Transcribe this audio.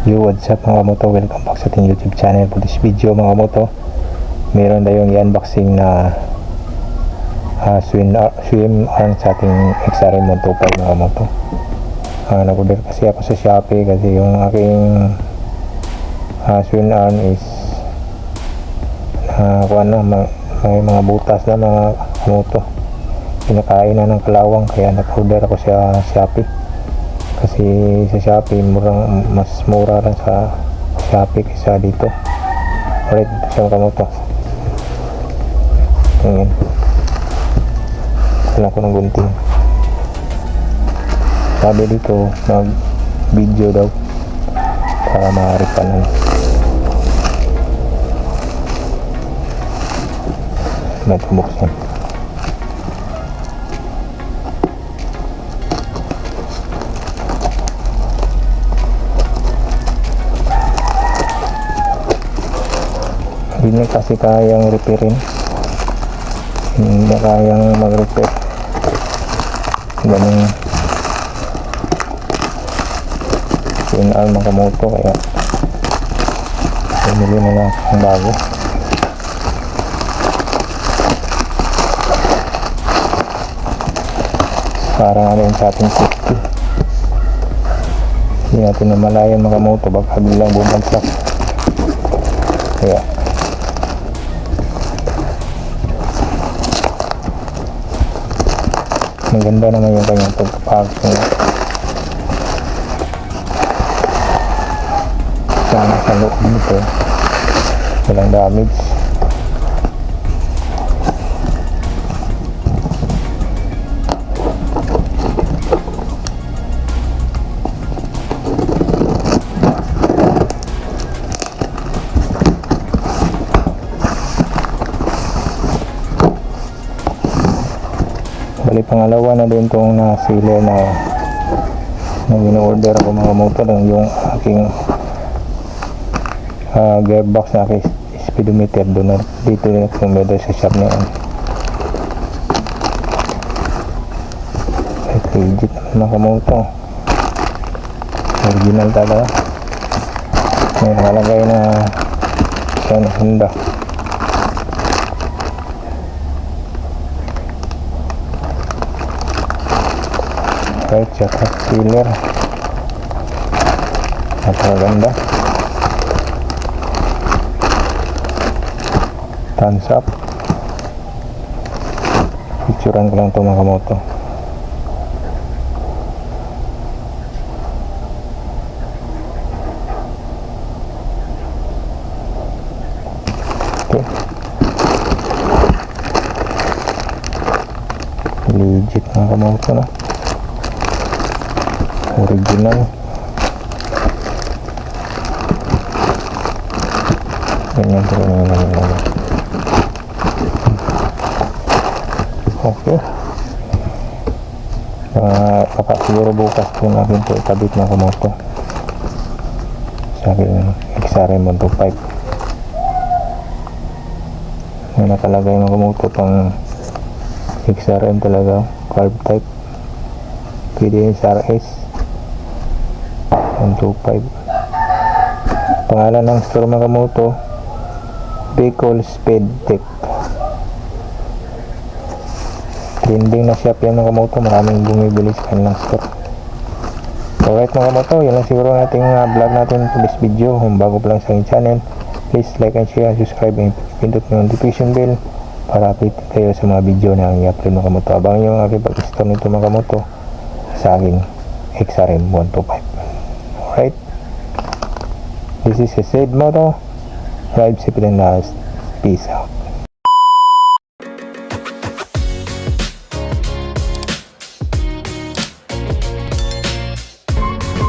Yo, what's up mga moto, welcome back sa ating YouTube channel. For this video mga moto, meron tayong i-unboxing na swim arm sa ating XRM 125 mga moto. Nag-order kasi ako sa Shopee kasi yung aking swim arm is may mga butas na mga moto, pinakain na ng kalawang, kaya nag-order ako sa Shopee. Kasi sa Shopee mas mura lang sa Shopee kaysa dito. Alright, siya mga moto. Tingin. Wala ko ng gunting. Sabi dito, mag video daw para ma-refund. Buksan. Hindi kasi kayang repairin, hindi kayang mag-repair ganun yung Makamoto, kaya bumili na lang ang bago. Para nga rin sa ating safety, hindi natin namalayan Makamoto, baka biglang bumagsak. Kaya maganda naman yung kanyang pagkapagpag. Sana sa loob nito walang damage. Bali, pangalawa na din itong na-sealer na in-order ako mga motor, yung aking gearbox na aking speedometer doon dito yung meter sa shop na yan. Legit naman mga motor, original talaga. May nakalagay na Honda. Right, tsaka sealer, napakaganda. Thumbs up. Picturean ko lang ito mga moto. Okay, legit mga moto na, original. Ganyan po rin naman. Okay, baka siguro bukas po natin ito ikabit na kumoto sa aking XRM 125. May nakalagay na kumoto pang XRM talaga, carb type PDSRS 125. Pangalan ng store Makamoto, Bicol Speed Tech. Trending na shop yan Makamoto, maraming bumibili sa kanilang store. Alright Makamoto, yun lang siguro nating vlog natin for this video. Kung bago pa lang sa aking channel, please like and share and subscribe and pindot yung notification bell para update kayo sa mga video na ang i-upload Makamoto. Abangan yung aking pag-install nito Makamoto sa aking XRM 125. Alright, this is a said motto, drive safe and last, peace out.